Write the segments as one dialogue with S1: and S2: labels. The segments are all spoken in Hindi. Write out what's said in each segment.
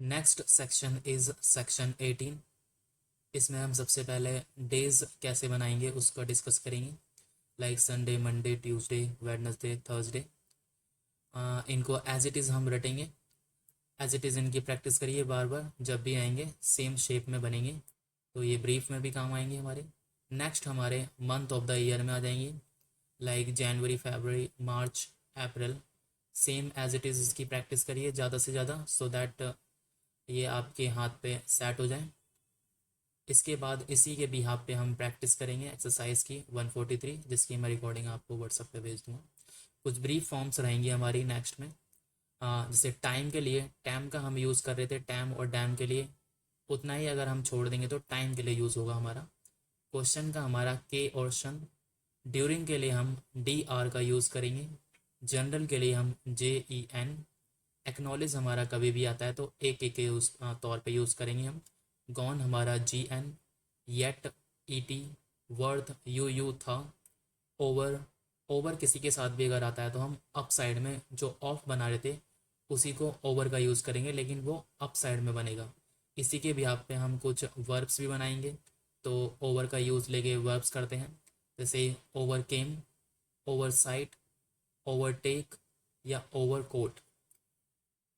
S1: Next section is section 18। इसमें हम सबसे पहले डेज कैसे बनाएंगे उसका डिस्कस करेंगे, like Sunday, Monday, Tuesday, Wednesday, Thursday. इनको एज इट इज़ हम रटेंगे, एज इट इज़ इनकी प्रैक्टिस करिए बार बार, जब भी आएंगे सेम शेप में बनेंगे, तो ये ब्रीफ में भी काम आएंगे हमारे। नेक्स्ट हमारे मंथ ऑफ द ईयर में आ जाएंगे, लाइक जनवरी, फरवरी, मार्च, अप्रैल। सेम एज इट इज़ इसकी प्रैक्टिस करिए ज़्यादा से ज़्यादा, सो दैट ये आपके हाथ पे सेट हो जाए। इसके बाद इसी के बिहाफ पे हम प्रैक्टिस करेंगे एक्सरसाइज की 143, जिसकी मैं रिकॉर्डिंग आपको व्हाट्सएप पे भेज दूँगा। कुछ ब्रीफ फॉर्म्स रहेंगी हमारी नेक्स्ट में। जैसे टाइम के लिए, टैम का हम यूज़ कर रहे थे, टैम और डैम के लिए उतना ही अगर हम छोड़ देंगे तो टाइम के लिए यूज़ होगा हमारा। क्वेश्चन का हमारा के और शन। ड्यूरिंग के लिए हम डी आर का यूज़ करेंगे। जनरल के लिए हम जे ई एन। एक्नॉलेज हमारा कभी भी आता है तो ए के तौर पे यूज़ करेंगे हम। गॉन हमारा जी एन। येट ई टी। वर्थ यू यू था। ओवर, ओवर किसी के साथ भी अगर आता है तो हम अप साइड में जो ऑफ बना रहे थे उसी को ओवर का यूज़ करेंगे, लेकिन वो अप साइड में बनेगा। इसी के बिहाफ पे हम कुछ वर्ब्स भी बनाएंगे, तो ओवर का यूज़ लेके वर्ब्स करते हैं, जैसे ओवर केम, ओवर साइट, ओवरटेक या ओवर कोट।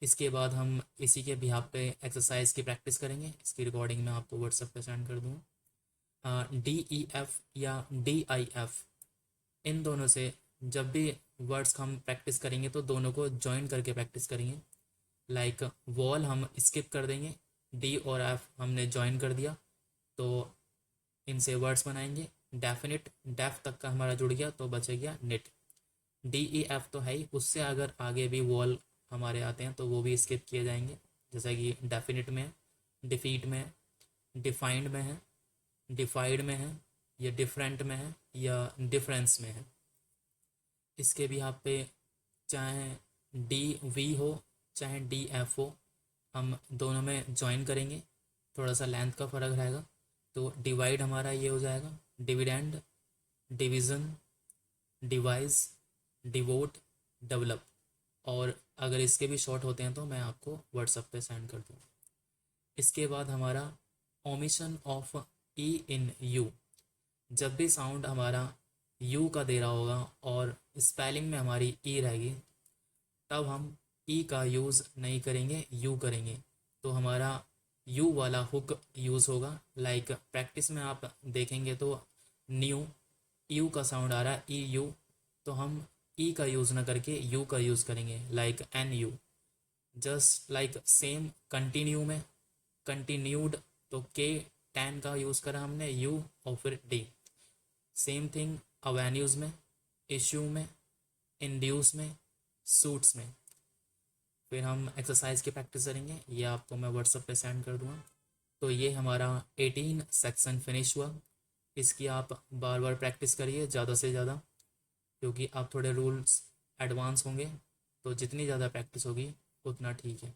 S1: इसके बाद हम इसी के बिहाफ पे एक्सरसाइज की प्रैक्टिस करेंगे, इसकी रिकॉर्डिंग मैं आपको व्हाट्सएप पे सेंड कर दूँगा। डी ई एफ या डी आई एफ, इन दोनों से जब भी वर्ड्स हम प्रैक्टिस करेंगे तो दोनों को जॉइन करके प्रैक्टिस करेंगे। लाइक वॉल हम स्किप कर देंगे, डी और एफ हमने जॉइन कर दिया, तो इनसे वर्ड्स बनाएंगे। डेफिनिट, डेफ तक का हमारा जुड़ गया तो बचे गया निट। डी ई एफ तो है ही, उससे अगर आगे भी वॉल हमारे आते हैं तो वो भी स्किप किए जाएंगे, जैसा कि डेफिनिट में है, डिफीट में है, डिफाइंड में है, डिफाइड में है, या डिफरेंट में है, या डिफरेंस में है। इसके भी यहाँ पे चाहे डी वी हो चाहे डी एफ हो, हम दोनों में ज्वाइन करेंगे, थोड़ा सा लेंथ का फ़र्क रहेगा। तो डिवाइड हमारा ये हो जाएगा dividend, division, device, devote, develop. और अगर इसके भी शॉर्ट होते हैं तो मैं आपको व्हाट्सएप पे सेंड कर दूँ। इसके बाद हमारा omission of E in you. जब भी साउंड हमारा यू का दे रहा होगा और स्पेलिंग में हमारी ई रहेगी, तब हम ई का यूज़ नहीं करेंगे, यू करेंगे, तो हमारा यू वाला हुक यूज़ होगा। लाइक प्रैक्टिस में आप देखेंगे तो न्यू, यू का साउंड आ रहा है ई यू, तो हम ई का यूज़ ना करके यू का यूज़ करेंगे, like an you. Just like same continue में कंटिन्यूड, तो के टेन का यूज़ करा हमने, यू और फिर डी। सेम थिंग अवेन्यूज़ में, इश्यू में, इंड्यूस में, सूट्स में। फिर हम एक्सरसाइज की प्रैक्टिस करेंगे, ये आपको मैं व्हाट्सएप पे सेंड कर दूँगा। तो ये हमारा 18 सेक्शन फिनिश हुआ। इसकी आप बार बार प्रैक्टिस करिए ज़्यादा से ज़्यादा, क्योंकि आप थोड़े रूल्स एडवांस होंगे, तो जितनी ज़्यादा प्रैक्टिस होगी उतना ठीक है।